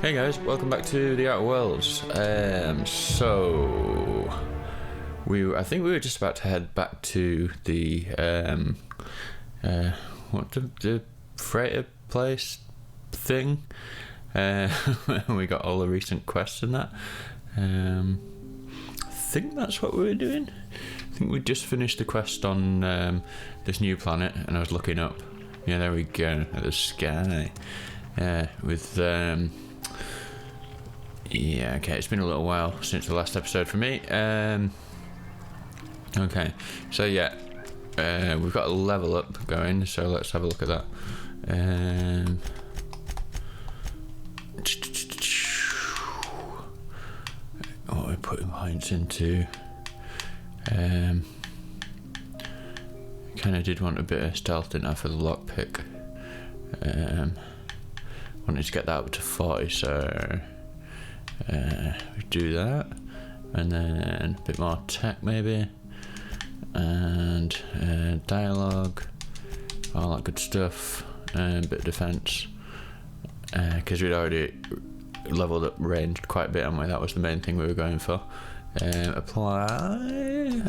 Hey guys, welcome back to the Outer Worlds. I think we were just about to head back to the the freighter place thing. We got all the recent quests and that. I think that's what we were doing. I think we just finished the quest on this new planet, and I was looking up. Yeah, there we go at the sky. With yeah, okay, it's been a little while since the last episode for me. Okay, so yeah, we've got a level up going, so let's have a look at that. What we're putting points into. Kind of did want a bit of stealth, didn't I, for the lockpick. Wanted to get that up to 40, so we do that, and then a bit more tech maybe, and dialogue, all that good stuff, and a bit of defense, because we'd already leveled up range quite a bit, and that was the main thing we were going for. Apply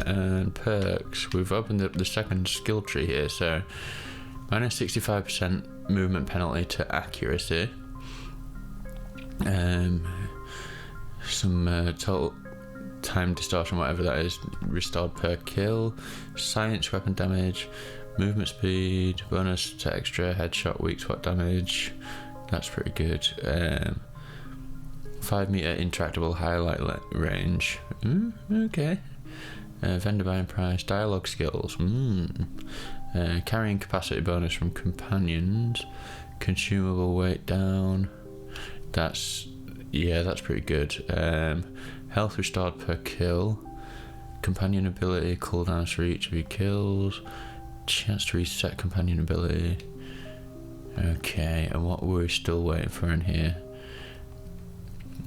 and perks. We've opened up the second skill tree here, so minus 65% movement penalty to accuracy. Some total time distortion, whatever that is, restored per kill. Science weapon damage, movement speed, bonus to extra headshot weak spot damage. That's pretty good. 5 meter interactable highlight range. Okay. Vendor buying price, dialogue skills. Carrying capacity bonus from companions. Consumable weight down. That's pretty good. Health restored per kill. Companion ability cooldowns for each of your kills. Chance to reset companion ability. Okay, and what we're still waiting for in here?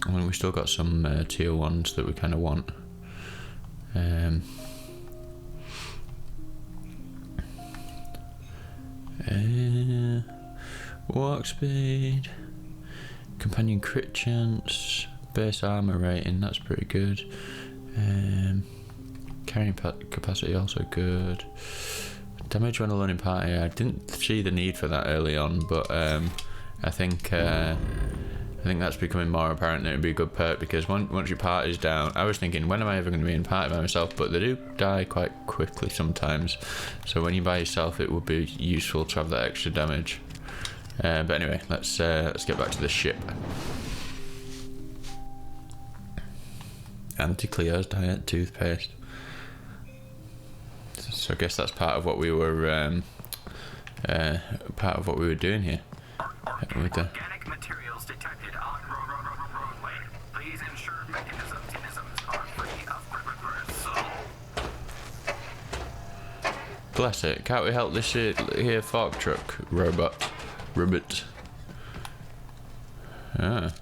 I mean, we still got some tier 1s that we kind of want. Walk speed, companion crit chance, base armor rating, that's pretty good. Carrying capacity also good. Damage when alone in party, I didn't see the need for that early on, but I think that's becoming more apparent that it'd be a good perk, because once your party's down, I was thinking, when am I ever going to be in party by myself? But they do die quite quickly sometimes, so when you're by yourself it would be useful to have that extra damage. But anyway, let's get back to the ship. Anti-Cleo's diet toothpaste. So I guess that's part of what we were doing here. With the organic materials detected on roadway. Please ensure mechanisms are free of bless it. Can't we help this here fork truck robot? Ribbit. Ah.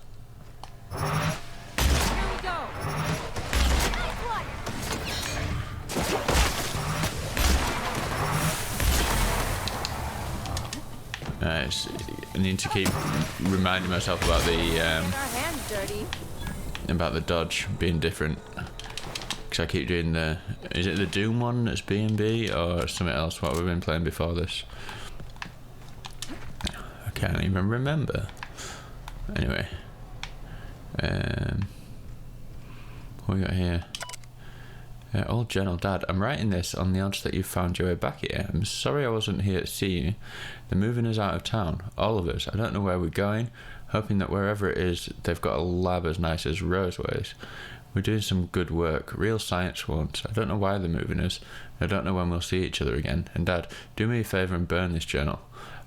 I need to keep reminding myself about the dodge being different, because I keep doing is it the Doom one that's B&B or something else? What we've been playing before this? I can't even remember. Anyway, what we got here? Old journal, Dad, I'm writing this on the odds that you've found your way back here. I'm sorry I wasn't here to see you. They're moving us out of town, all of us. I don't know where we're going, hoping that wherever it is, they've got a lab as nice as Roseway's. We're doing some good work, real science ones. I don't know why they're moving us. I don't know when we'll see each other again. And Dad, do me a favour and burn this journal.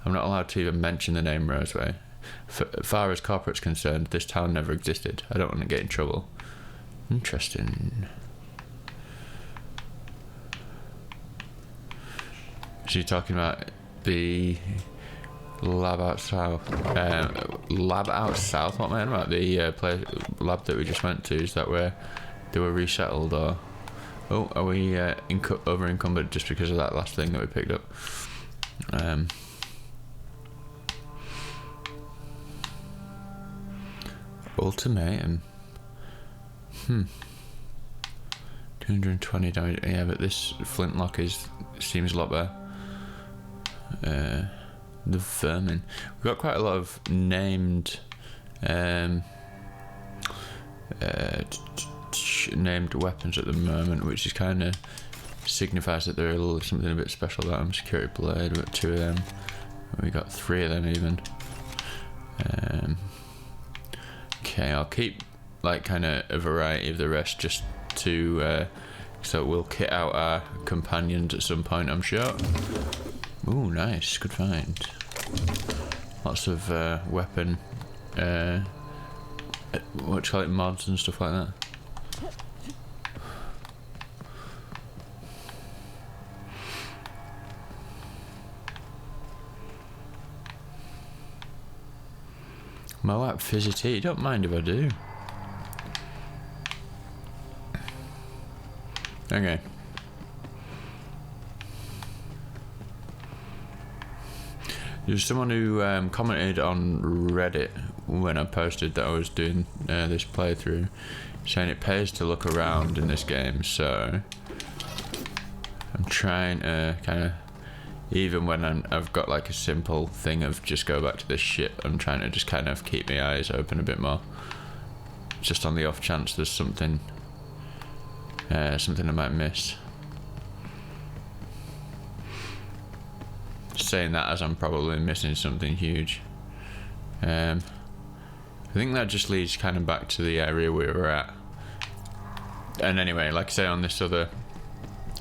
I'm not allowed to even mention the name Roseway. As far as corporate's concerned, this town never existed. I don't want to get in trouble. Interesting. She's talking about the lab out south. Lab out south? What am I about? The lab that we just went to, is that where they were resettled, or... Oh, are we over encumbered just because of that last thing that we picked up? Ultimatum. 220 damage. Yeah, but this flintlock seems a lot better. The vermin. We've got quite a lot of named named weapons at the moment, which is kind of signifies that they're something a bit special about them. Security blade, we've got 2 of them. We got 3 of them even. Okay, I'll keep like kind of a variety of the rest just to so we'll kit out our companions at some point, I'm sure. Ooh, nice, good find. Lots of weapon what do you call it, mods and stuff like that. Moab fizzy tea, don't mind if I do. Okay. There's someone who commented on Reddit when I posted that I was doing this playthrough, saying it pays to look around in this game, so I'm trying to kind of, even when I've got like a simple thing of just go back to this ship, I'm trying to just kind of keep my eyes open a bit more, just on the off chance there's something I might miss. Saying that as I'm probably missing something huge. I think that just leads kind of back to the area we were at. And anyway, like I say, on this other,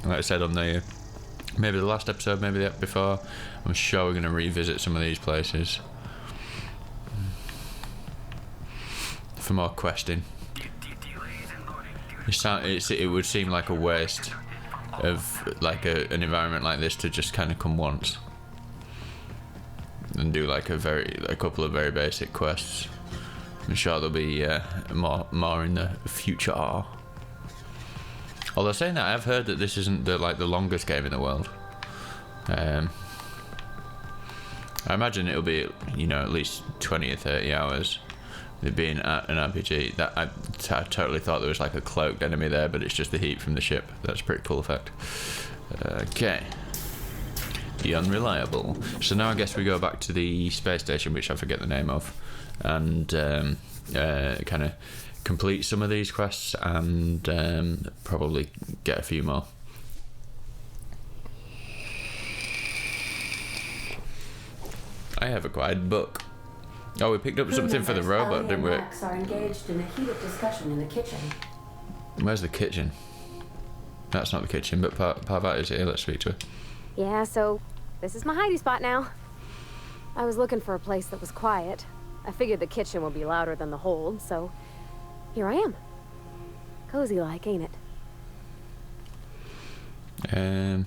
like I said on the maybe the last episode, maybe the before, I'm sure we're going to revisit some of these places for more questing. It would seem like a waste of like an environment like this to just kind of come once and do like a couple of very basic quests. I'm sure there'll be more in the future. Although saying that, I've heard that this isn't the longest game in the world. I imagine it'll be, you know, at least 20 or 30 hours. It being an RPG, that I totally thought there was like a cloaked enemy there, but it's just the heat from the ship. That's a pretty cool effect. Okay. The unreliable. So now I guess we go back to the space station, which I forget the name of, and kind of complete some of these quests and probably get a few more. I have acquired a book. Oh, we picked up something for the robot, didn't we? Max are engaged in a heated discussion in the kitchen. Where's the kitchen? That's not the kitchen, but Parvati's here. Let's speak to her. Yeah, so this is my hidey spot now. I was looking for a place that was quiet. I figured the kitchen would be louder than the hold, so here I am. Cozy like, ain't it?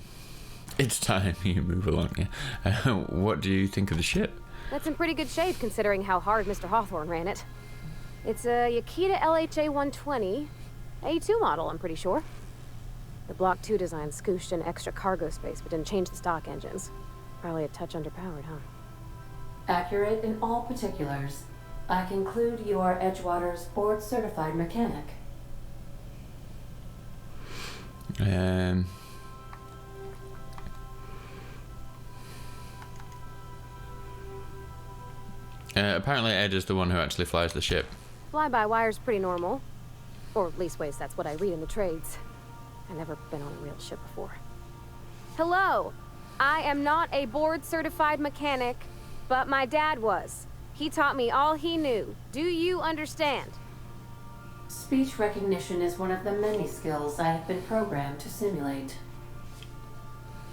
It's time you move along. Yeah. What do you think of the ship? That's in pretty good shape considering how hard Mr. Hawthorne ran it. It's a Yakita LHA 120, A2 model, I'm pretty sure. The Block 2 design scooshed in extra cargo space but didn't change the stock engines. Probably a touch underpowered, huh? Accurate in all particulars. I conclude you are Edgewater's board-certified mechanic. Apparently Ed is the one who actually flies the ship. Fly-by-wire's pretty normal. Or leastways, that's what I read in the trades. I've never been on a real ship before. Hello! I am not a board-certified mechanic, but my dad was. He taught me all he knew. Do you understand? Speech recognition is one of the many skills I have been programmed to simulate.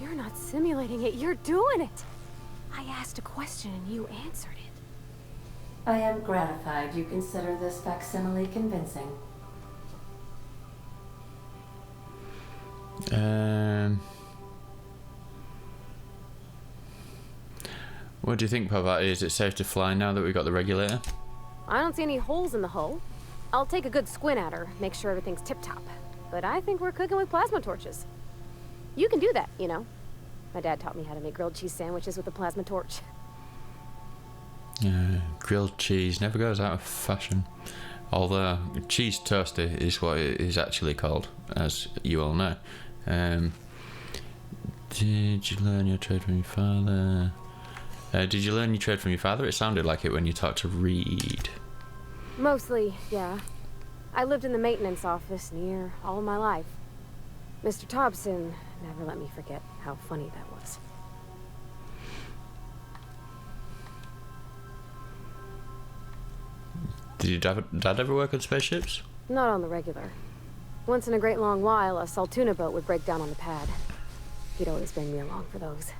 You're not simulating it, you're doing it! I asked a question and you answered it. I am gratified you consider this facsimile convincing. What do you think, Parvati? Is it safe to fly now that we've got the regulator? I don't see any holes in the hull. I'll take a good squint at her, make sure everything's tip-top. But I think we're cooking with plasma torches. You can do that, you know. My dad taught me how to make grilled cheese sandwiches with a plasma torch. Grilled cheese never goes out of fashion. Although cheese toasty is what it is actually called, as you all know. Did you learn your trade from your father? Did you learn your trade from your father? It sounded like it when you talked to Reed. Mostly, yeah. I lived in the maintenance office near all of my life. Mr. Thompson never let me forget how funny that was. Did your dad ever work on spaceships? Not on the regular. Once in a great long while, a Saltuna boat would break down on the pad. He'd always bring me along for those.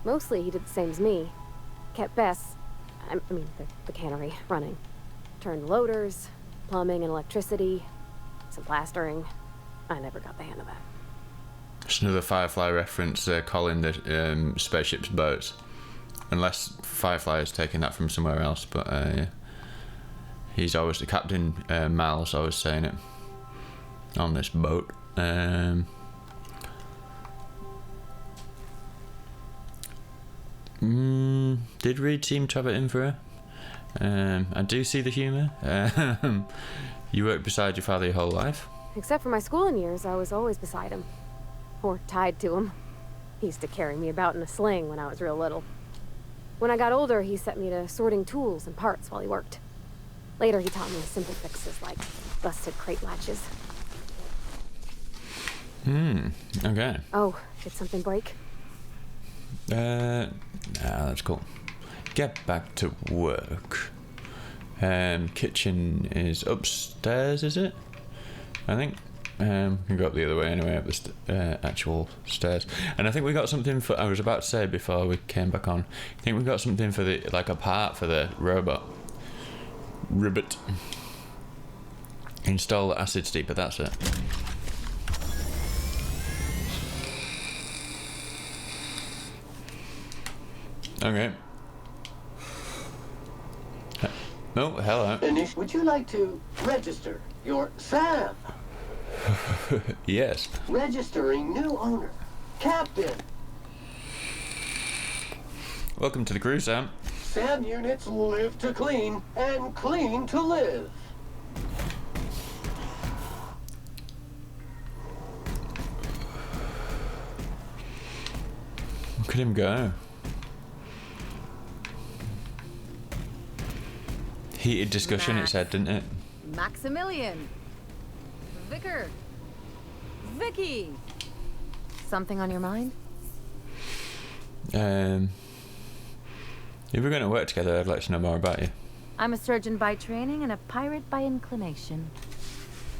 Mostly, he did the same as me. Kept the cannery, running. Turned loaders, plumbing and electricity, some plastering. I never got the hang of that. It's another Firefly reference, calling the spaceships boats. Unless Firefly has taken that from somewhere else, but yeah. He's always, the Captain Mal's always saying it on this boat. Did Reed seem to have it in for her? I do see the humour. You worked beside your father your whole life? Except for my schooling years, I was always beside him. Or tied to him. He used to carry me about in a sling when I was real little. When I got older, he set me to sorting tools and parts while he worked. Later, he taught me simple fixes like busted crate latches. Okay. Oh, did something break? Nah, that's cool. Get back to work. Kitchen is upstairs, is it? I think. We can go up the other way anyway, up the actual stairs. And I think we got something for, I was about to say before we came back on, I think we got something for the, like a part for the robot. Ribbit. Install the acid steeper, that's it. Okay. Oh, hello. Would you like to register your Sam? Yes. Registering new owner, Captain. Welcome to the crew, Sam. Sam units live to clean and clean to live. Look at him go. Heated discussion, it said, didn't it? Maximilian. Vicar. Vicky. Something on your mind? If we're going to work together, I'd like to know more about you. I'm a surgeon by training and a pirate by inclination.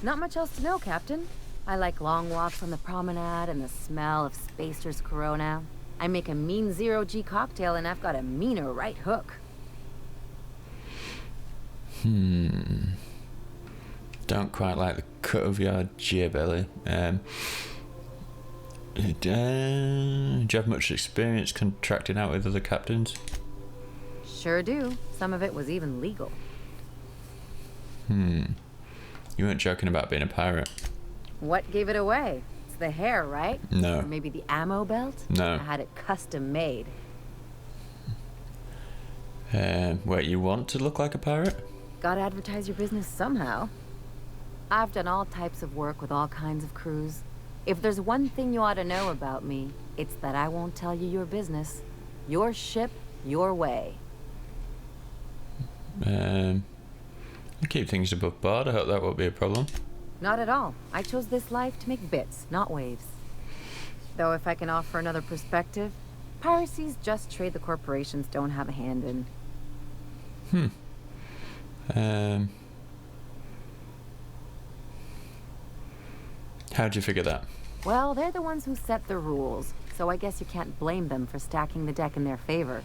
Not much else to know, Captain. I like long walks on the promenade and the smell of Spacer's Corona. I make a mean zero-G cocktail and I've got a meaner right hook. Don't quite like the cut of your J-belly. Do you have much experience contracting out with other captains? Sure do. Some of it was even legal. You weren't joking about being a pirate? What gave it away? It's the hair, right? No. Or maybe the ammo belt? No. I had it custom made. Wait, you want to look like a pirate? Gotta advertise your business somehow. I've done all types of work with all kinds of crews. If there's one thing you ought to know about me, it's that I won't tell you your business. Your ship, your way. I keep things above board. I hope that won't be a problem. Not at all. I chose this life to make bits, not waves. Though if I can offer another perspective, piracy's just trade the corporations don't have a hand in. How'd you figure that? Well, they're the ones who set the rules, so I guess you can't blame them for stacking the deck in their favor.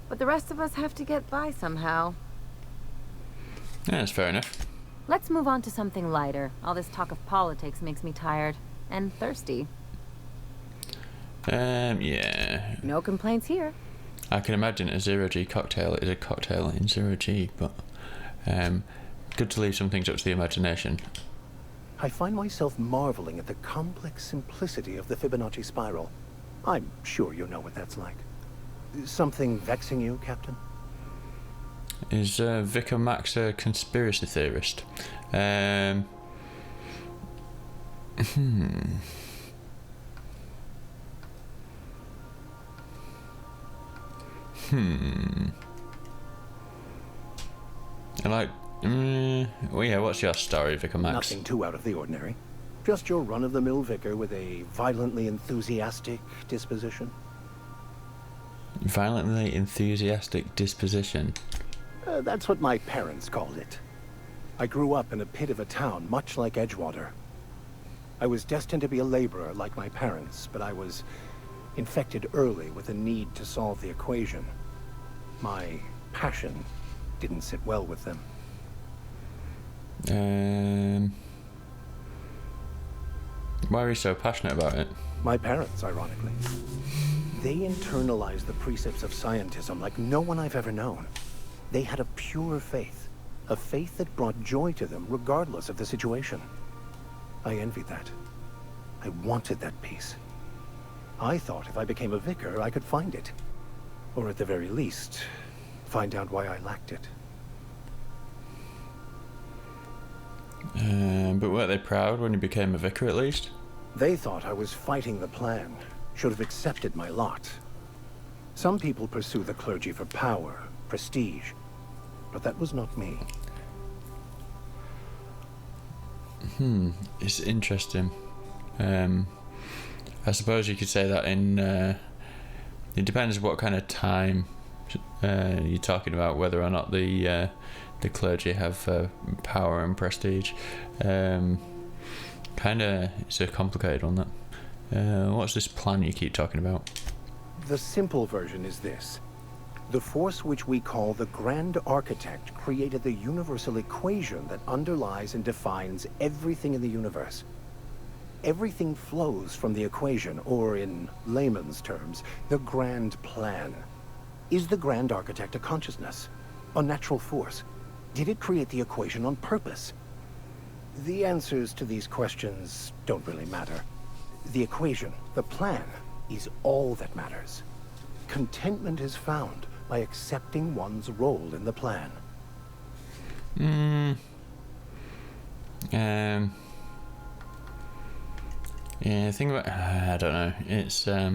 But the rest of us have to get by somehow. Yeah, that's fair enough. Let's move on to something lighter. All this talk of politics makes me tired and thirsty. Yeah. No complaints here. I can imagine a zero-G cocktail is a cocktail in zero-G, but good to leave some things up to the imagination. I find myself marveling at the complex simplicity of the Fibonacci spiral. I'm sure you know what that's like. Something vexing you, Captain? Is Vicar Max a conspiracy theorist? Like, well, yeah, what's your story, Vicar Max? Nothing too out of the ordinary. Just your run-of-the-mill vicar with a violently enthusiastic disposition. Violently enthusiastic disposition? That's what my parents called it. I grew up in a pit of a town, much like Edgewater. I was destined to be a laborer like my parents, but I was infected early with a need to solve the equation. My passion didn't sit well with them. Why are you so passionate about it? My parents, ironically. They internalized the precepts of scientism like no one I've ever known. They had a pure faith, a faith that brought joy to them regardless of the situation. I envied that. I wanted that peace. I thought if I became a vicar, I could find it. Or at the very least, find out why I lacked it. But weren't they proud when you became a vicar at least? They thought I was fighting the plan, should have accepted my lot. Some people pursue the clergy for power, prestige, but that was not me. It's interesting. I suppose you could say that in... it depends what kind of time you're talking about, whether or not the clergy have power and prestige. It's a complicated one, that. What's this plan you keep talking about? The simple version is this. The force which we call the Grand Architect created the universal equation that underlies and defines everything in the universe. Everything flows from the equation, or in layman's terms, the grand plan. Is the Grand Architect a consciousness? A natural force? Did it create the equation on purpose? The answers to these questions don't really matter. The equation, the plan, is all that matters. Contentment is found by accepting one's role in the plan. Yeah, think about... I don't know. It's it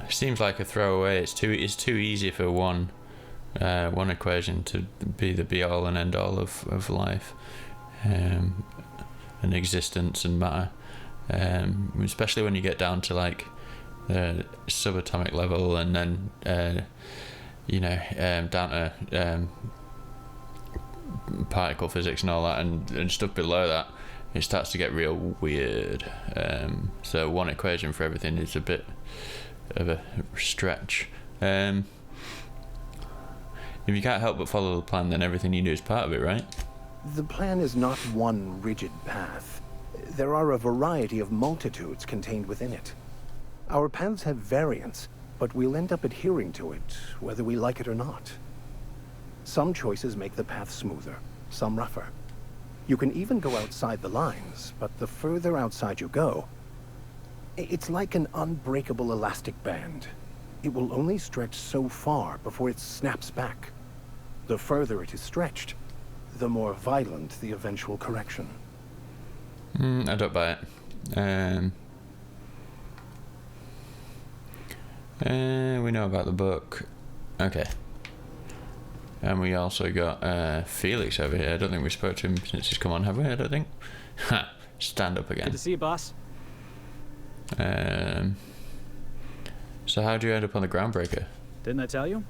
seems like a throwaway. It's too easy for one equation to be the be-all and end-all of life, and existence and matter. Especially when you get down to like the subatomic level, and then down to particle physics and all that, and stuff below that, it starts to get real weird. So one equation for everything is a bit of a stretch. If you can't help but follow the plan, then everything you do is part of it, right? The plan is not one rigid path. There are a variety of multitudes contained within it. Our paths have variance, but we'll end up adhering to it, whether we like it or not. Some choices make the path smoother, some rougher. You can even go outside the lines, but the further outside you go, it's like an unbreakable elastic band. It will only stretch so far before it snaps back. The further it is stretched, the more violent the eventual correction. I don't buy it. We know about the book. Okay. And we also got Felix over here. I don't think we spoke to him since he's come on, have we? I don't think. Ha! Stand up again. Good to see you, boss. So how'd you end up on the Groundbreaker? Didn't I tell you?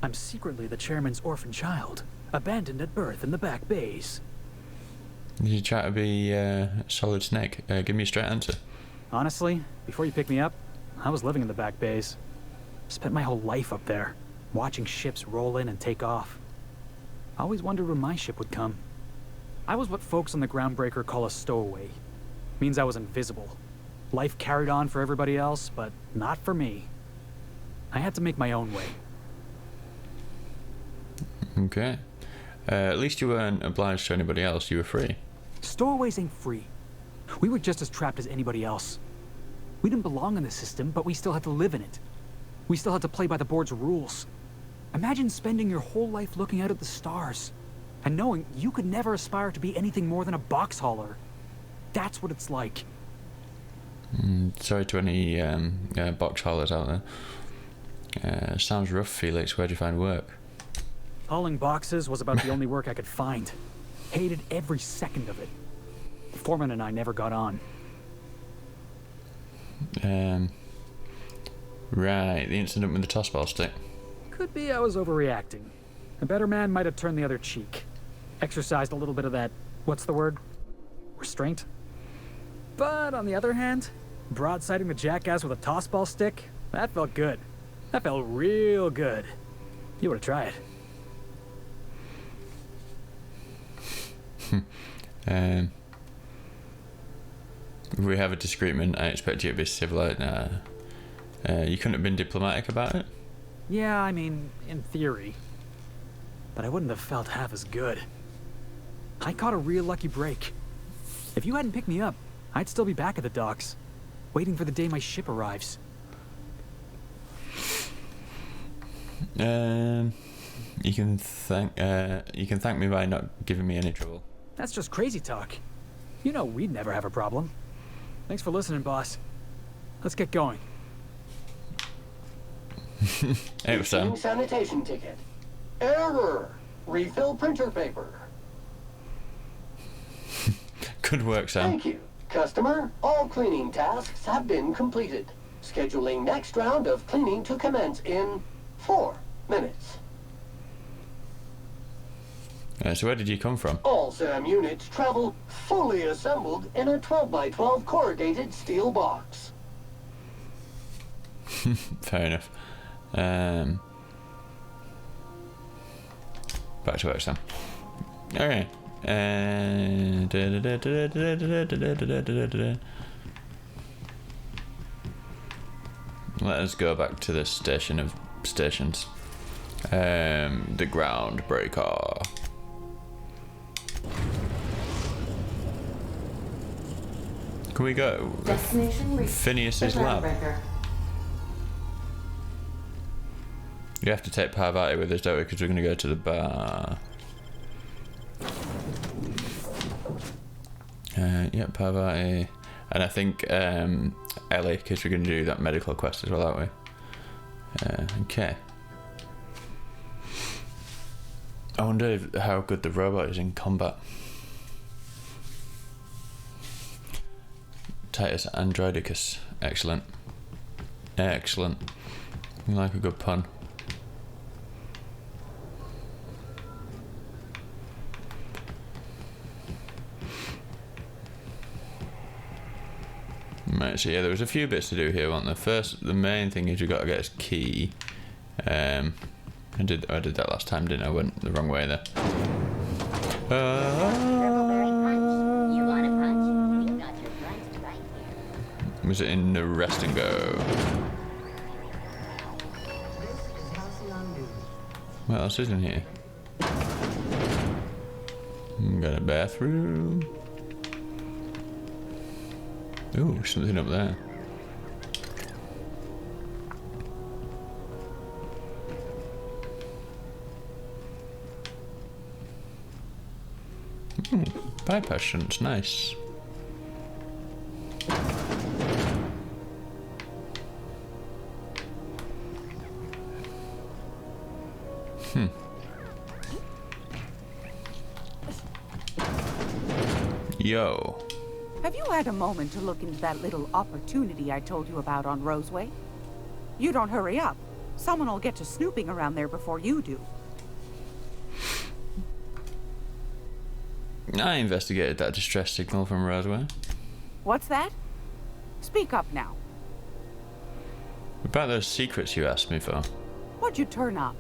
I'm secretly the chairman's orphan child, abandoned at birth in the back bays. Did you try to be Solid Snake? Give me a straight answer. Honestly, before you picked me up, I was living in the back bays. Spent my whole life up there, watching ships roll in and take off. I always wondered when my ship would come. I was what folks on the Groundbreaker call a stowaway. Means I was invisible. Life carried on for everybody else, but not for me. I had to make my own way. Okay. At least you weren't obliged to anybody else. You were free. Stowaways ain't free. We were just as trapped as anybody else. We didn't belong in the system, but we still had to live in it. We still had to play by the board's rules. Imagine spending your whole life looking out at the stars, and knowing you could never aspire to be anything more than a box hauler. That's what it's like. Sorry to any box haulers out there. Sounds rough, Felix. Where'd you find work? Hauling boxes was about the only work I could find. Hated every second of it. The foreman and I never got on. Right, the incident with the tossball stick. Could be I was overreacting. A better man might have turned the other cheek. Exercised a little bit of that, what's the word? Restraint? But on the other hand, broadsiding the jackass with a tossball stick, that felt good. That felt real good. You ought to try it. If we have a disagreement, I expect you to be civilized. You couldn't have been diplomatic about it? Yeah, I mean, in theory. But I wouldn't have felt half as good. I caught a real lucky break. If you hadn't picked me up, I'd still be back at the docks, waiting for the day my ship arrives. You can thank me by not giving me any trouble. That's just crazy talk. You know we'd never have a problem. Thanks for listening, boss. Let's get going. Hey, Sam. Issuing sanitation ticket. Error. Refill printer paper. Good work, Sam. Thank you. Customer, all cleaning tasks have been completed. Scheduling next round of cleaning to commence in 4 minutes. So where did you come from? All SAM units travel fully assembled in a 12x12 corrugated steel box. Fair enough. Back to work, Sam. Alright. Let us go back to the station of stations. The groundbreaker. Can we go? Destination reached. Phineas's The lab. groundbreaker. You have to take Parvati with us, don't we? Because we're going to go to the bar. Yep, Parvati. And I think Ellie, because we're going to do that medical quest as well, aren't we? Okay. I wonder how good the robot is in combat. Titus Androidicus. Excellent. Excellent. You like a good pun. Right, so yeah, there was a few bits to do here, weren't there? First, the main thing is you've got to get his key. I did that last time, didn't I? I went the wrong way there. Was it in the rest and go? What else is in here? Got a bathroom. Ooh, something up there. Bypass shunts, nice. Yo. Have you had a moment to look into that little opportunity I told you about on Roseway? You don't hurry up. Someone will get to snooping around there before you do. I investigated that distress signal from Roseway. What's that? Speak up now. About those secrets you asked me for. What'd you turn up?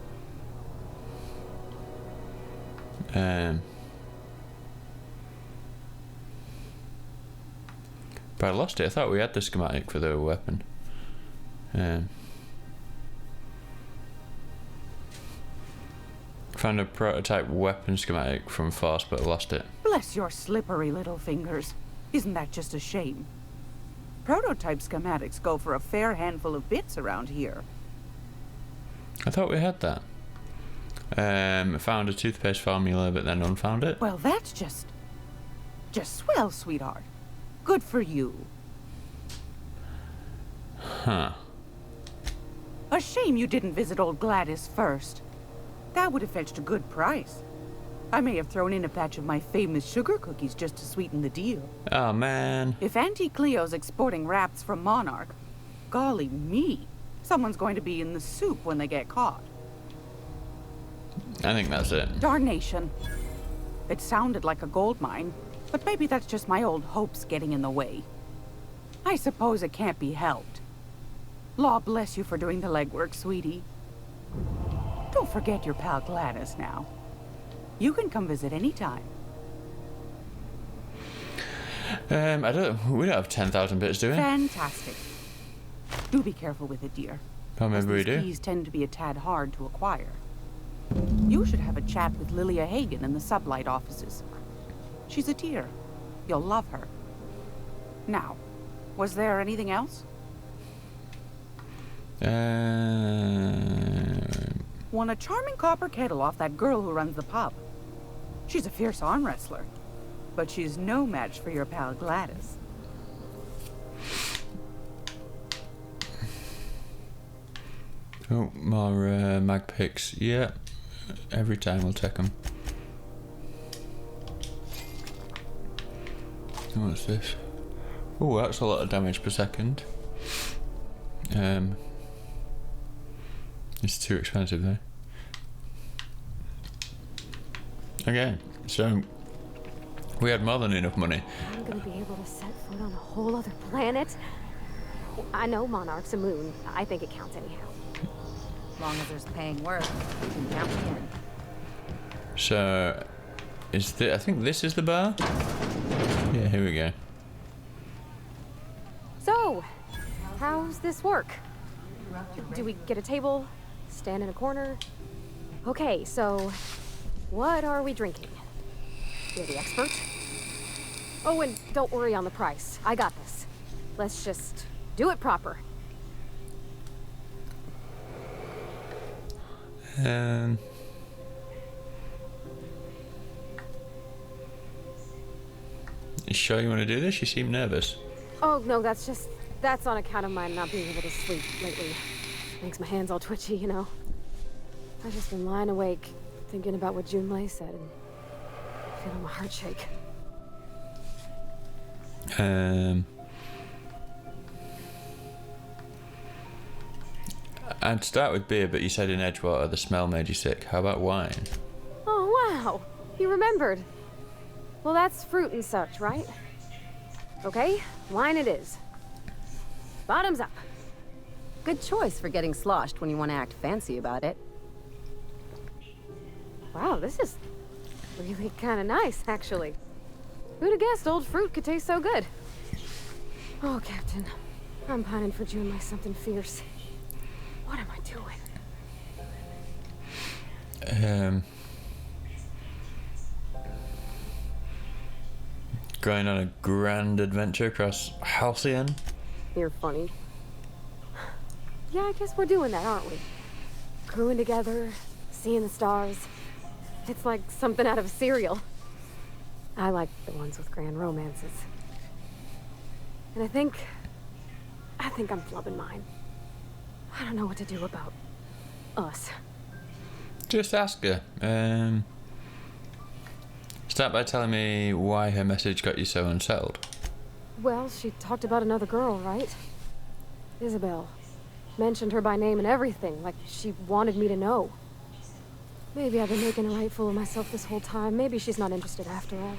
But I lost it. I thought we had the schematic for the weapon. Found a prototype weapon schematic from Force, but I lost it. Bless your slippery little fingers. Isn't that just a shame? Prototype schematics go for a fair handful of bits around here. I thought we had that. Found a toothpaste formula, but then unfound it. Well, that's just swell, sweetheart. Good for you. Huh. A shame you didn't visit old Gladys first. That would have fetched a good price. I may have thrown in a batch of my famous sugar cookies just to sweeten the deal. Oh, man. If Auntie Cleo's exporting wraps from Monarch, golly me, someone's going to be in the soup when they get caught. I think that's it. Darnation. It sounded like a gold mine, but maybe that's just my old hopes getting in the way. I suppose it can't be helped. Law bless you for doing the legwork, sweetie. Don't forget your pal Gladys now. You can come visit anytime. We don't have 10,000 bits, do we? Fantastic. Do be careful with it, dear. Oh, maybe we These do. keys tend to be a tad hard to acquire. You should have a chat with Lilia Hagen in the sublight offices. She's a dear. You'll love her. Now, was there anything else? Won a charming copper kettle off that girl who runs the pub. She's a fierce arm wrestler, but she's no match for your pal Gladys. Oh, more mag picks. Yeah, every time we'll take them. What's this? Oh, that's a lot of damage per second. It's too expensive though. Okay, so we had more than enough money. I'm gonna be able to set foot on a whole other planet. I know Monarch's a moon. I think it counts anyhow. As long as there's paying work, you can count me in. So, I think this is the bar? Yeah, here we go. So, how's this work? Do we get a table? Stand in a corner? Okay, so what are we drinking? You're the expert. Oh, and don't worry on the price. I got this. Let's just do it proper. You sure you want to do this? You seem nervous. Oh, no, that's on account of my not being able to sleep lately. Makes my hands all twitchy, you know. I've just been lying awake, thinking about what Junlei said, and feeling my heart shake. I'd start with beer, but you said in Edgewater the smell made you sick. How about wine? Oh, wow. You remembered. Well, that's fruit and such, right? Okay, wine it is. Bottoms up. Good choice for getting sloshed when you want to act fancy about it. Wow, this is really kind of nice, actually. Who'd have guessed old fruit could taste so good? Oh, Captain, I'm pining for Junlei something fierce. What am I doing? Going on a grand adventure across Halcyon? You're funny. Yeah, I guess we're doing that, aren't we? Crewing together, seeing the stars. It's like something out of a serial. I like the ones with grand romances. And I think I'm flubbing mine. I don't know what to do about us. Just ask her. Start by telling me why her message got you so unsettled. Well, she talked about another girl, right? Isabel. Mentioned her by name and everything, like she wanted me to know. Maybe I've been making a right fool of myself this whole time. Maybe she's not interested after all.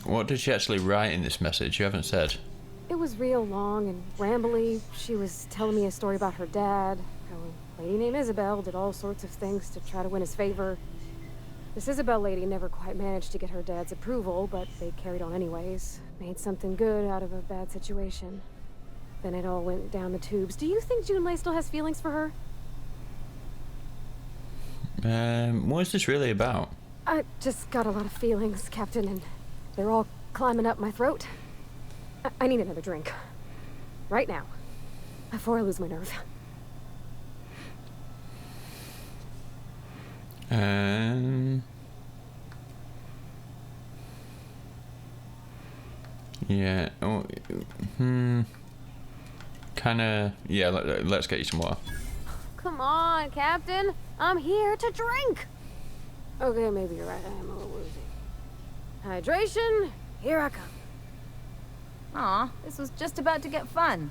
What did she actually write in this message? You haven't said. It was real long and rambly. She was telling me a story about her dad, how a lady named Isabel did all sorts of things to try to win his favor. This Isabel lady never quite managed to get her dad's approval, but they carried on anyways. Made something good out of a bad situation. Then it all went down the tubes. Do you think Junlei still has feelings for her? What is this really about? I just got a lot of feelings, Captain, and they're all climbing up my throat. I need another drink. Right now. Before I lose my nerve. Yeah. Oh, Kinda. Yeah. Let's get you some water. Come on, Captain. I'm here to drink. Okay, maybe you're right. I am a little woozy. Hydration. Here I come. Aw, this was just about to get fun.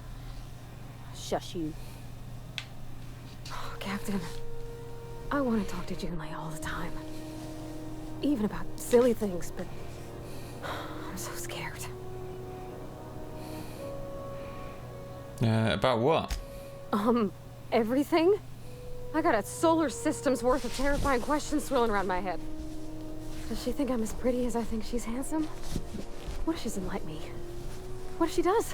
Shush you. Oh, Captain, I want to talk to Junlei all the time. Even about silly things, but I'm so scared. About what? Everything? I got a solar system's worth of terrifying questions swirling around my head. Does she think I'm as pretty as I think she's handsome? What if she doesn't like me? What if she does?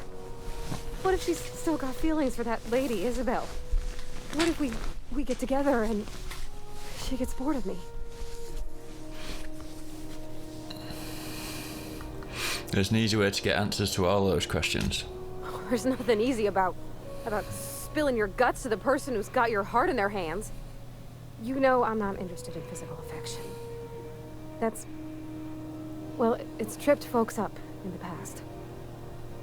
What if she's still got feelings for that lady, Isabel? What if we get together and she gets bored of me? There's an easy way to get answers to all those questions. There's nothing easy about spilling your guts to the person who's got your heart in their hands. You know I'm not interested in physical affection. Well, it's tripped folks up in the past.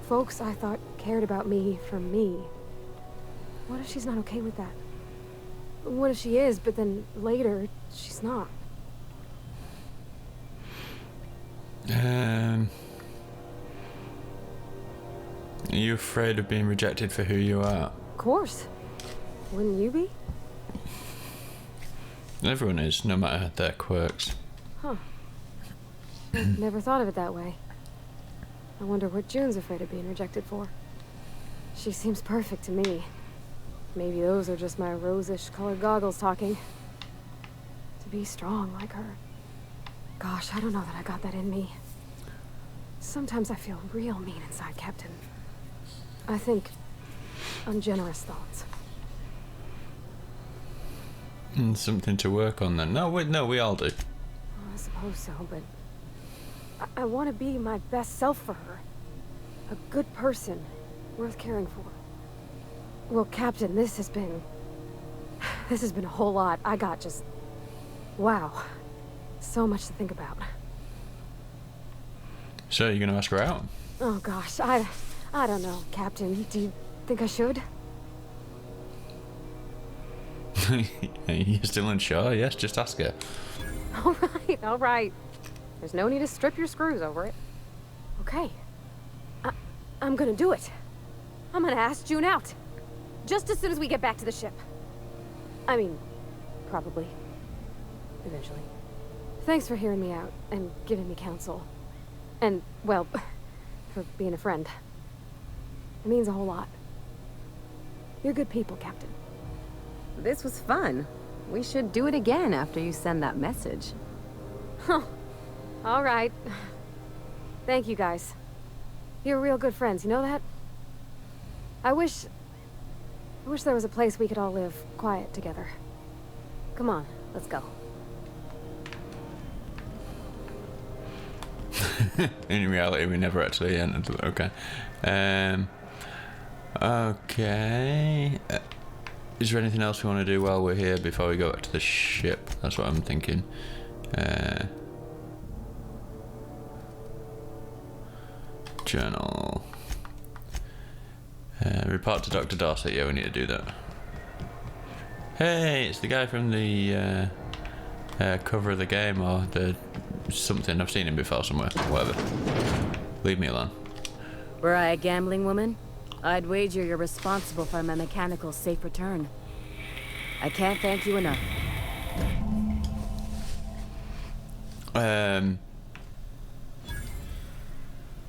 Folks I thought cared about me for me. What if she's not okay with that? What if she is, but then later, she's not? Are you afraid of being rejected for who you are? Of course. Wouldn't you be? Everyone is, no matter their quirks. Huh. Never thought of it that way. I wonder what June's afraid of being rejected for. She seems perfect to me. Maybe those are just my rosish colored goggles talking. To be strong like her. Gosh, I don't know that I got that in me. Sometimes I feel real mean inside, Captain. I think ungenerous thoughts. Something to work on then. No, we all do. Well, I suppose so, but I want to be my best self for her. A good person, worth caring for. Well, Captain, this has been a whole lot. I got just, wow, so much to think about. So, you're gonna ask her out? Oh gosh, I don't know, Captain. Do you think I should? You're still unsure? Yes, just ask her. All right. There's no need to strip your screws over it. Okay. I'm gonna do it. I'm gonna ask June out. Just as soon as we get back to the ship. I mean, probably. Eventually. Thanks for hearing me out and giving me counsel. And, well, for being a friend. It means a whole lot. You're good people, Captain. This was fun. We should do it again after you send that message. Huh. All right. Thank you, guys. You're real good friends, you know that? I wish there was a place we could all live quiet together. Come on, let's go. In reality, we never actually entered. Okay. Okay. Is there anything else we want to do while we're here before we go back to the ship? That's what I'm thinking. Journal. Report to Dr. Dorsey. Yeah, we need to do that. Hey, it's the guy from the cover of the game or the something. I've seen him before somewhere. Whatever. Leave me alone. Were I a gambling woman, I'd wager you're responsible for my mechanical safe return. I can't thank you enough.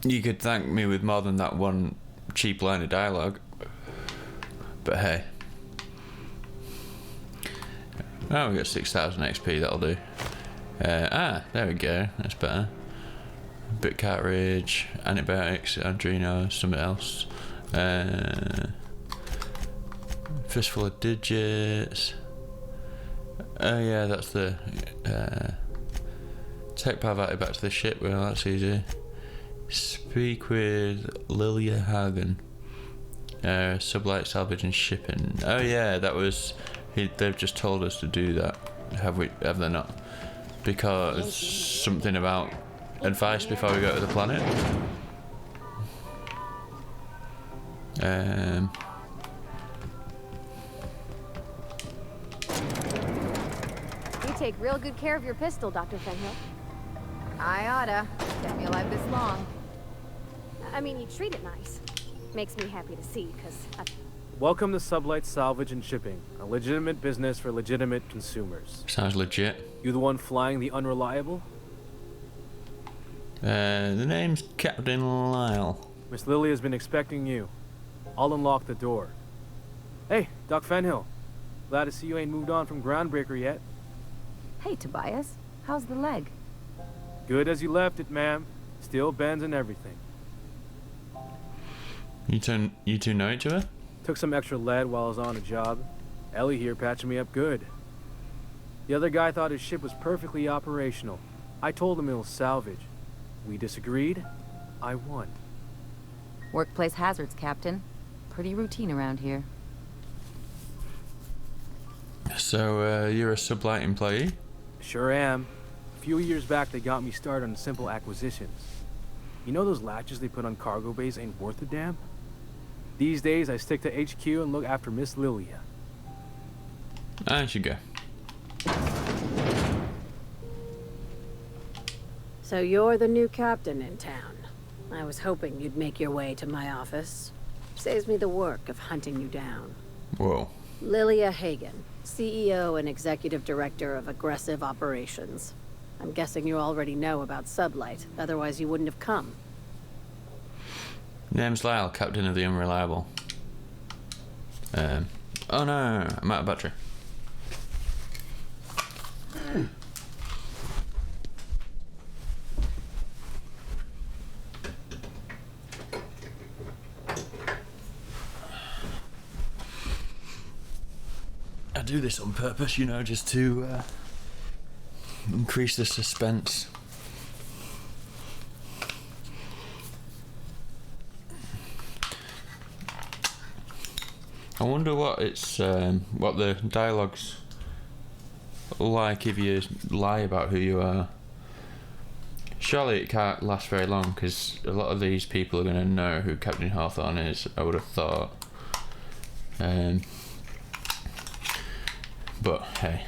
You could thank me with more than that one cheap line of dialogue. But hey. Oh, we got 6,000 XP, that'll do. There we go, that's better. Bit cartridge, antibiotics, Adreno, something else. Fistful of digits. Oh yeah, that's the take Parvati back to the ship. Well, that's easy. Speak with Lilia Hagen. Sublight salvage and shipping. Oh yeah, that was. They've just told us to do that. Have they not? Because something about advice before we go to the planet. You take real good care of your pistol, Dr. Fenhill. I oughta. Kept me alive this long. I mean, you treat it nice. Makes me happy to see, because Welcome to Sublight Salvage and Shipping, a legitimate business for legitimate consumers. Sounds legit. You the one flying the Unreliable? The name's Captain Lyle. Miss Lily has been expecting you. I'll unlock the door. Hey, Doc Fenhill. Glad to see you ain't moved on from Groundbreaker yet. Hey, Tobias. How's the leg? Good as you left it, ma'am. Still bends and everything. You two know each other? Took some extra lead while I was on a job. Ellie here patching me up good. The other guy thought his ship was perfectly operational. I told him it was salvage. We disagreed. I won. Workplace hazards, Captain. Pretty routine around here. So, you're a Sublight employee? Sure am. A few years back, they got me started on simple acquisitions. You know those latches they put on cargo bays ain't worth a damn? These days, I stick to HQ and look after Miss Lilia. I should go. So you're the new captain in town. I was hoping you'd make your way to my office. Saves me the work of hunting you down. Whoa. Lilia Hagen, CEO and Executive Director of Aggressive Operations. I'm guessing you already know about Sublight, otherwise you wouldn't have come. Name's Lyle, Captain of the Unreliable. Oh no, I'm out of battery. I do this on purpose, you know, just to increase the suspense. I wonder what what the dialogue's like if you lie about who you are. Surely it can't last very long, because a lot of these people are going to know who Captain Hawthorne is, I would have thought. But hey.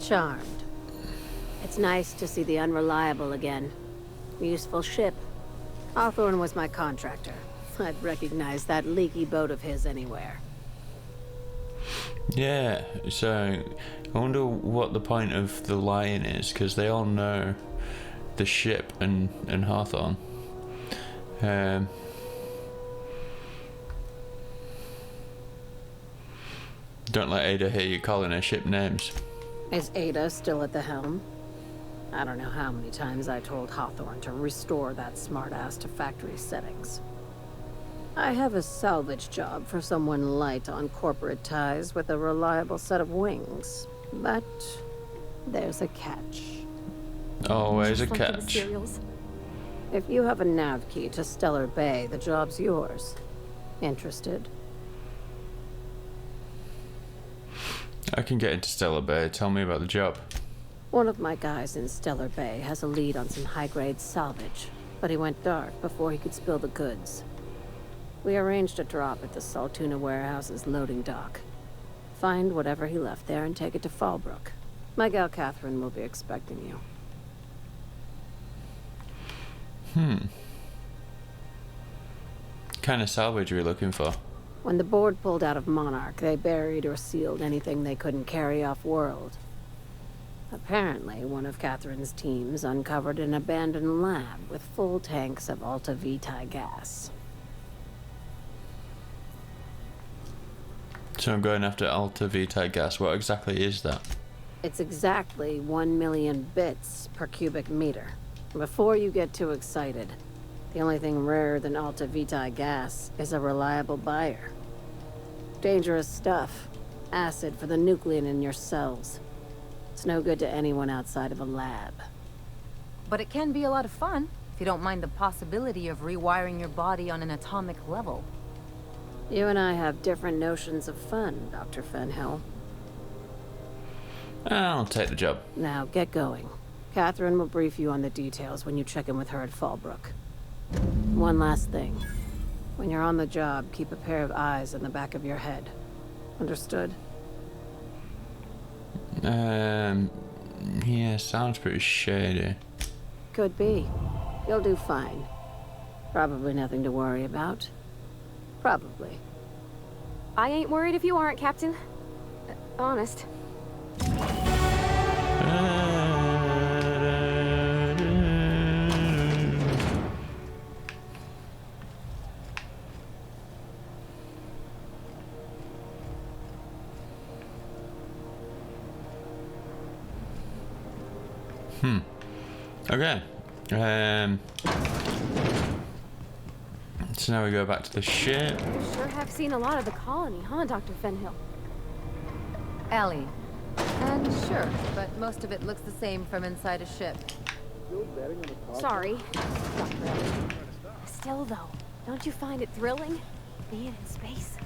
Charmed. It's nice to see the Unreliable again. Useful ship. Hawthorne was my contractor. I'd recognize that leaky boat of his anywhere. Yeah, so I wonder what the point of the lying is, because they all know the ship and Hawthorne. Don't let Ada hear you calling her ship names. Is Ada still at the helm? I don't know how many times I told Hawthorne to restore that smartass to factory settings. I have a salvage job for someone light on corporate ties with a reliable set of wings. But there's a catch. Always a Just like for the catch. cereals. If you have a nav key to Stellar Bay, the job's yours. Interested? I can get into Stellar Bay. Tell me about the job. One of my guys in Stellar Bay has a lead on some high-grade salvage, but he went dark before he could spill the goods. We arranged a drop at the Saltuna warehouse's loading dock. Find whatever he left there and take it to Fallbrook. My gal Catherine will be expecting you. Kind of salvage are we looking for? When the board pulled out of Monarch, they buried or sealed anything they couldn't carry off-world. Apparently, one of Catherine's teams uncovered an abandoned lab with full tanks of Alta Vitae gas. So I'm going after Alta Vitae gas. What exactly is that? It's exactly 1 million bits per cubic meter. Before you get too excited, the only thing rarer than Alta Vitae gas is a reliable buyer. Dangerous stuff. Acid for the nuclein in your cells. It's no good to anyone outside of a lab. But it can be a lot of fun, if you don't mind the possibility of rewiring your body on an atomic level. You and I have different notions of fun, Dr. Fenhill. I'll take the job. Now, get going. Catherine will brief you on the details when you check in with her at Fallbrook. One last thing. When you're on the job, keep a pair of eyes in the back of your head. Understood? Yeah, sounds pretty shady. Could be. You'll do fine. Probably nothing to worry about. Probably. I ain't worried if you aren't, Captain. Honest. Okay. So now we go back to the ship. You sure have seen a lot of the colony, huh, Dr. Fenhill? Ellie. And sure, but most of it looks the same from inside a ship. Sorry, Dr. Ellie. Still, though, don't you find it thrilling? Being in space?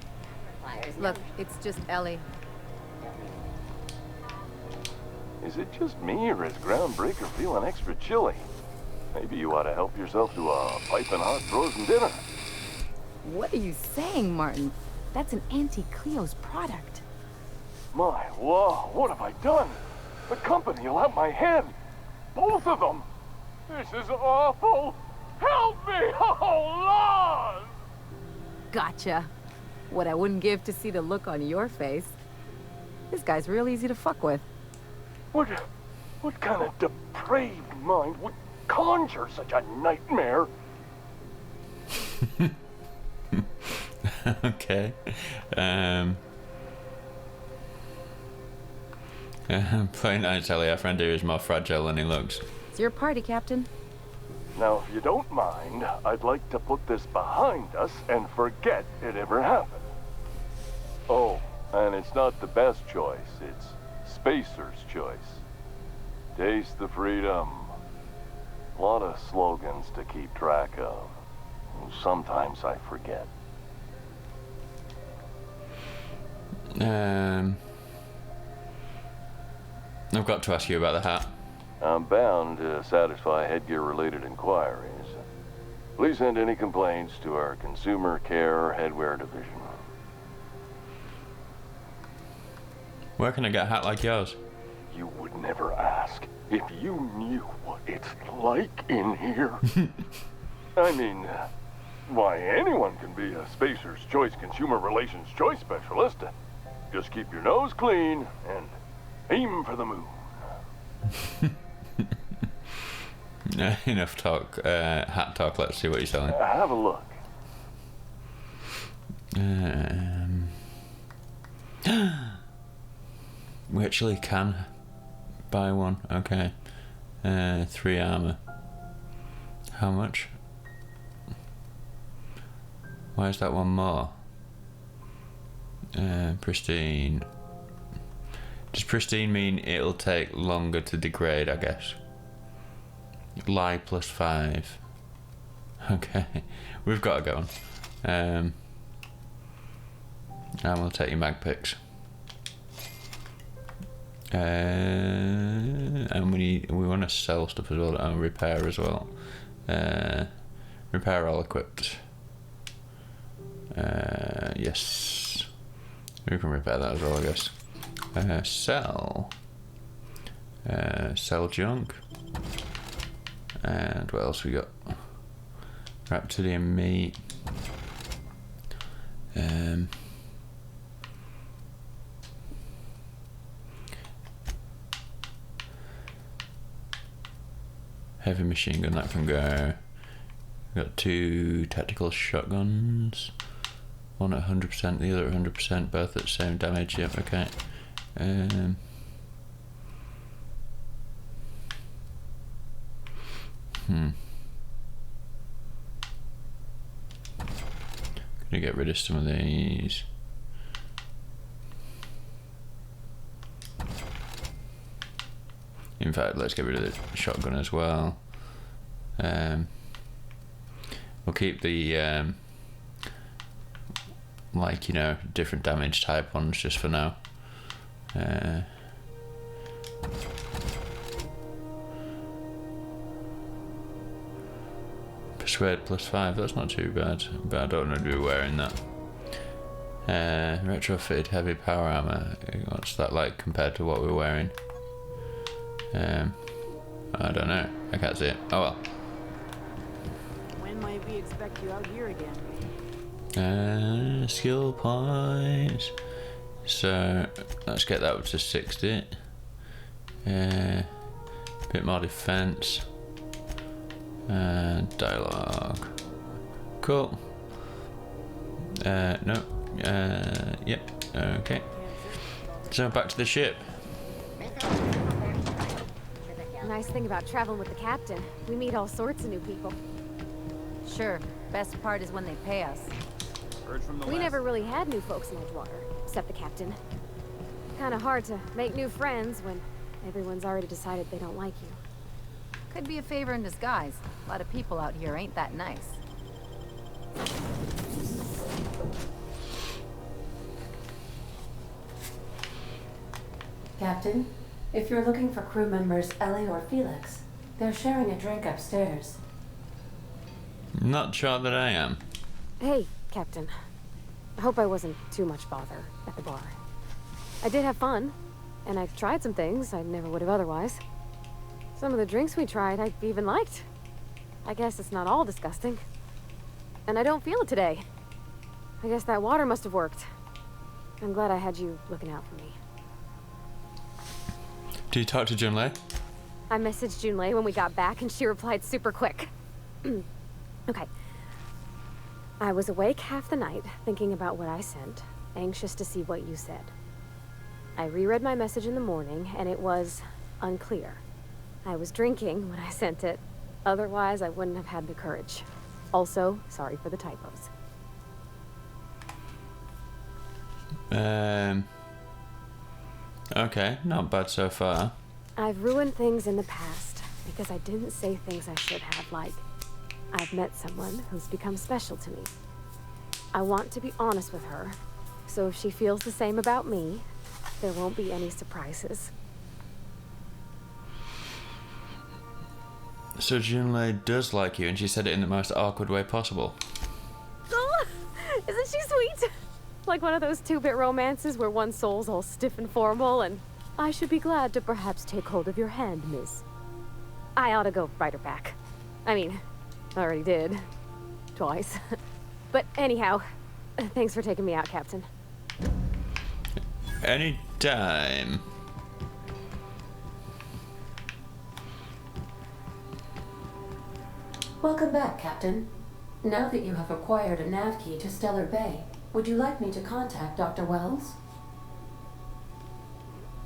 Look, it's just Ellie. Is it just me, or is Groundbreaker feeling extra chilly? Maybe you ought to help yourself to a piping hot frozen dinner. What are you saying, Martin? That's an Auntie Cleo's product. My law, what have I done? The company will have my head. Both of them. This is awful. Help me, oh Lord! Gotcha. What I wouldn't give to see the look on your face. This guy's real easy to fuck with. What kind of depraved mind would conjure such a nightmare? Okay. Playing nice, Ellie. Our friend here is more fragile than he looks. It's your party, Captain. Now, if you don't mind, I'd like to put this behind us and forget it ever happened. Oh, and it's not the best choice. It's Spacer's choice. Taste the freedom. A lot of slogans to keep track of. Sometimes I forget. I've got to ask you about the hat. I'm bound to satisfy headgear-related inquiries. Please send any complaints to our Consumer Care Headwear Division. Where can I get a hat like yours? You would never ask if you knew what it's like in here. I mean, why, anyone can be a Spacer's Choice Consumer Relations Choice Specialist. Just keep your nose clean and aim for the moon. Enough talk, hat talk. Let's see what you're selling. Have a look. We actually can buy one. Okay. 3 armor. How much? Why is that one more? Pristine. Does pristine mean it'll take longer to degrade, I guess? Lie +5. Okay. We've got to go on. And we'll take your mag picks. And we want to sell stuff as well, and repair as well. Repair all equipped. Yes, we can repair that as well, I guess. Sell. Sell junk. And what else we got? Reptilian meat. Heavy machine gun, that can go. We've got 2 tactical shotguns. One at 100%, the other at 100%, both at the same damage. Yep, okay. Gonna get rid of some of these. In fact, let's get rid of the shotgun as well. We'll keep the like, you know, different damage type ones just for now. Persuade +5, that's not too bad, but I don't want to be wearing that. Retrofitted heavy power armor, what's that like compared to what we're wearing? I don't know, I can't see it. Oh well. When might we expect you out here again? Skill points. So let's get that up to 60. Bit more defense. Dialogue. Cool. No. Yep. Okay. So back to the ship. Nice thing about traveling with the captain, we meet all sorts of new people. Sure. Best part is when they pay us. We never really had new folks in Edgewater, except the captain. Kinda hard to make new friends when everyone's already decided they don't like you. Could be a favor in disguise. A lot of people out here ain't that nice. Captain, if you're looking for crew members Ellie or Felix, they're sharing a drink upstairs. Not sure that I am. Hey, Captain. I hope I wasn't too much bother at the bar. I did have fun, and I tried some things I never would have otherwise. Some of the drinks we tried I even liked. I guess it's not all disgusting. And I don't feel it today. I guess that water must have worked. I'm glad I had you looking out for me. Did you talk to Junlei? I messaged Junlei when we got back, and she replied super quick. Okay. I was awake half the night, thinking about what I sent, anxious to see what you said. I reread my message in the morning, and it was unclear. I was drinking when I sent it. Otherwise, I wouldn't have had the courage. Also, sorry for the typos. Okay, not bad so far. I've ruined things in the past because I didn't say things I should have, like, I've met someone who's become special to me. I want to be honest with her, so if she feels the same about me, there won't be any surprises. So Junlei does like you, and she said it in the most awkward way possible. Oh, isn't she sweet? Like one of those 2-bit romances where one soul's all stiff and formal, and I should be glad to perhaps take hold of your hand, miss. I ought to go write her back. I mean, I already did. Twice. But anyhow, thanks for taking me out, Captain. Anytime. Welcome back, Captain. Now that you have acquired a nav key to Stellar Bay, would you like me to contact Dr. Wells?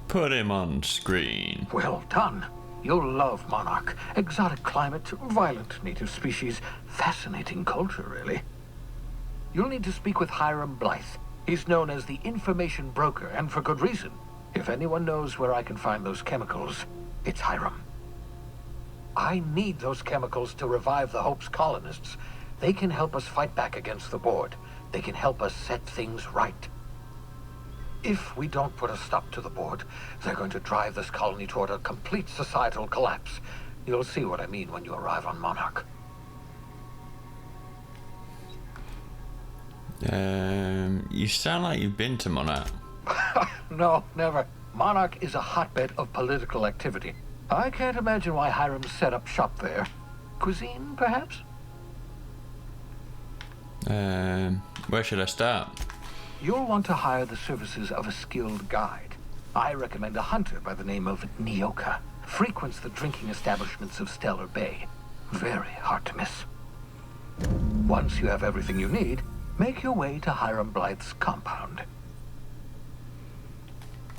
Put him on screen. Well done. You'll love Monarch. Exotic climate, violent native species, fascinating culture, really. You'll need to speak with Hiram Blythe. He's known as the information broker, and for good reason. If anyone knows where I can find those chemicals, it's Hiram. I need those chemicals to revive the Hope's colonists. They can help us fight back against the Board. They can help us set things right. If we don't put a stop to the Board, they're going to drive this colony toward a complete societal collapse. You'll see what I mean when you arrive on Monarch. You sound like you've been to Monarch. No, never. Monarch is a hotbed of political activity. I can't imagine why Hiram set up shop there. Cuisine, perhaps? Where should I start? You'll want to hire the services of a skilled guide. I recommend a hunter by the name of Nyoka. Frequents the drinking establishments of Stellar Bay. Very hard to miss. Once you have everything you need, make your way to Hiram Blythe's compound.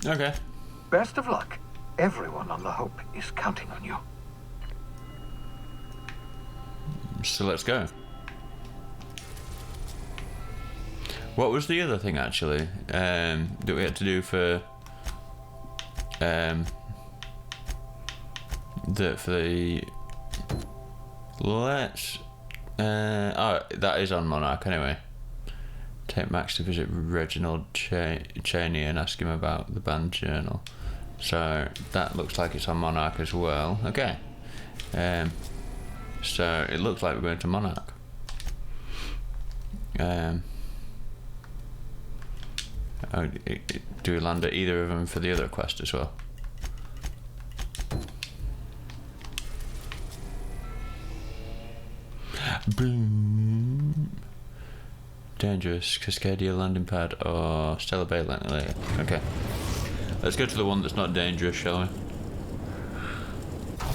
Okay. Best of luck. Everyone on the Hope is counting on you. So let's go. What was the other thing actually that we had to do for that for the... Let's... oh, that is on Monarch anyway. Take Max to visit Reginald Cheney and ask him about the band journal. So that looks like it's on Monarch as well. Okay. So it looks like we're going to Monarch. Do we land at either of them for the other quest as well? Boom. Dangerous, Cascadia landing pad or Stellar Bay landing later. Okay. Let's go to the one that's not dangerous, shall we?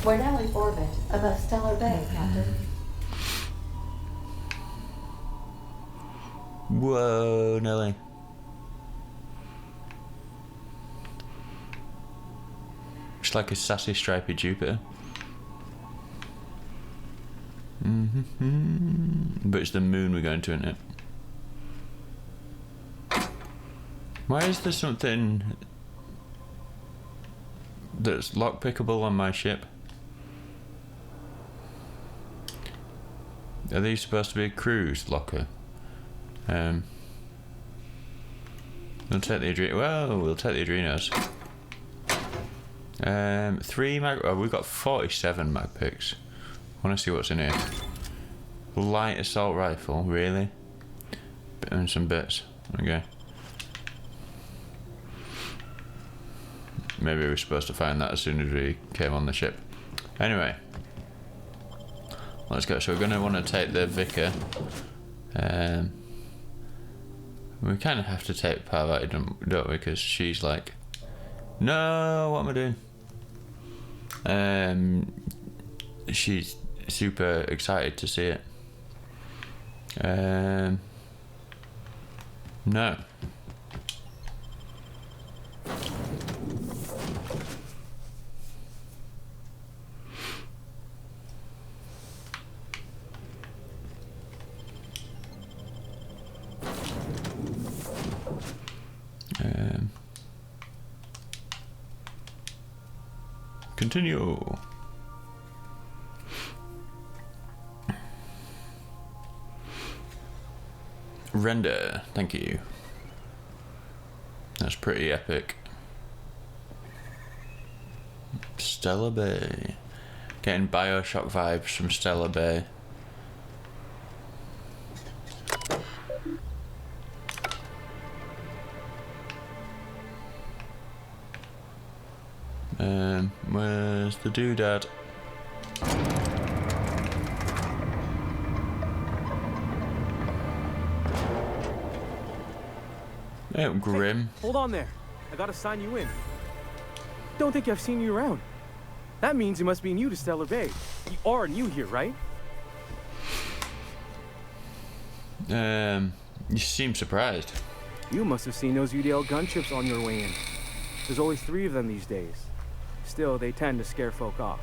We're now in orbit above Stellar Bay, Captain. Whoa, Nelly. It's like a sassy, stripy Jupiter. But it's the moon we're going to, isn't it? Why is there something that's lockpickable on my ship? Are these supposed to be a cruise locker? We'll take the we'll take the Adrenos. 3 mag. Oh, we've got 47 mag picks. I want to see what's in here. Light assault rifle, really? And some bits. Okay. Maybe we were supposed to find that as soon as we came on the ship. Anyway, let's go. So we're going to want to take the Vicar. We kind of have to take Parvati, don't we? Because she's like, no, what am I doing? She's super excited to see it. No. Continue. Render, thank you. That's pretty epic. Stellar Bay. Getting Bioshock vibes from Stellar Bay. Where's the doodad? Oh, Grim. Hey, hold on there. I gotta sign you in. Don't think I've seen you around. That means you must be new to Stellar Bay. You are new here, right? You seem surprised. You must have seen those UDL gunships on your way in. There's only 3 of them these days. Still, they tend to scare folk off.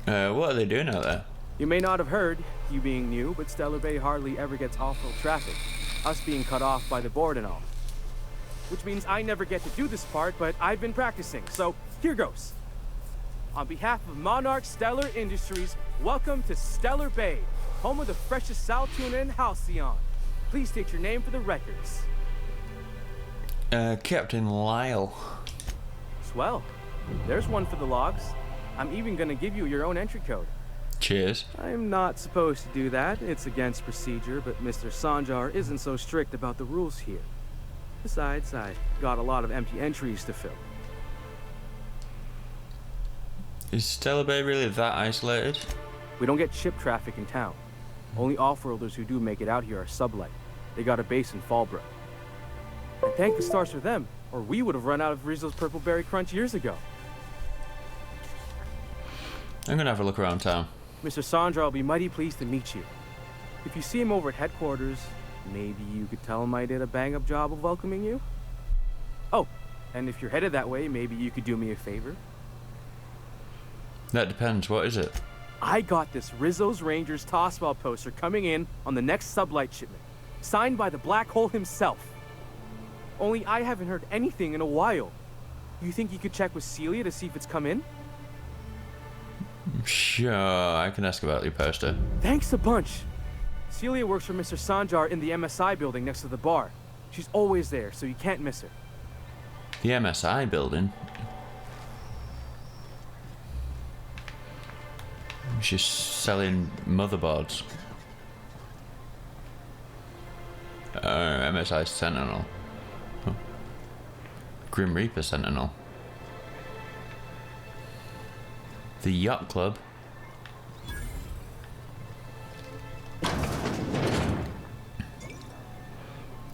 What are they doing out there? You may not have heard, you being new, but Stellar Bay hardly ever gets off-road traffic. Us being cut off by the board and all. Which means I never get to do this part, but I've been practicing, so here goes. On behalf of Monarch Stellar Industries, welcome to Stellar Bay, home of the freshest sal tuna in Halcyon. Please state your name for the records. Captain Lyle. Swell. There's one for the logs. I'm even gonna give you your own entry code. Cheers. I'm not supposed to do that. It's against procedure, but Mr. Sanjar isn't so strict about the rules here. Besides, I got a lot of empty entries to fill. Is Stellar Bay really that isolated? We don't get ship traffic in town. Only off-worlders who do make it out here are sublight. They got a base in Fallbrook. And thank the stars for them, or we would have run out of Rizzo's Purple Berry Crunch years ago. I'm gonna have a look around town. Mr. Sandra will be mighty pleased to meet you. If you see him over at headquarters, maybe you could tell him I did a bang-up job of welcoming you? Oh, and if you're headed that way, maybe you could do me a favor? That depends. What is it? I got this Rizzo's Rangers Tosswell poster coming in on the next sublight shipment, signed by the Black Hole himself. Only I haven't heard anything in a while. You think you could check with Celia to see if it's come in? Sure, I can ask about your poster. Thanks a bunch. Celia works for Mr. Sanjar in the MSI building next to the bar. She's always there, so you can't miss her. The MSI building? She's selling motherboards. MSI Sentinel. Oh. Grim Reaper Sentinel. The Yacht Club.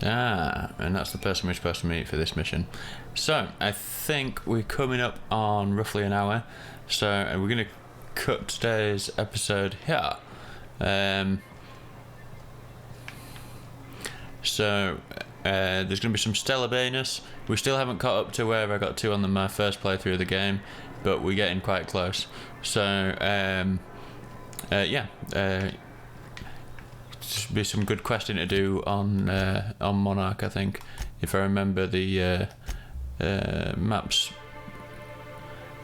Ah, and that's the person we're supposed to meet for this mission. So, I think we're coming up on roughly an hour. So, we're going to cut today's episode here. There's going to be some stellar bonus. We still haven't caught up to where I got to on my first playthrough of the game, but we're getting quite close. So, just be some good questing to do on Monarch, I think, if I remember the maps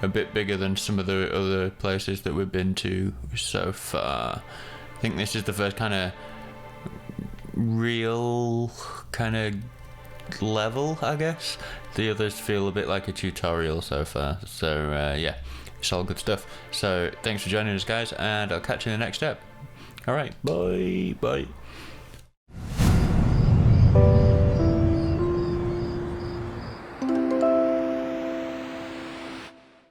a bit bigger than some of the other places that we've been to so far. I think this is the first kind of real kind of level, I guess. The others feel a bit like a tutorial so far. So yeah, it's all good stuff. So thanks for joining us, guys, and I'll catch you in the next step. Alright, bye.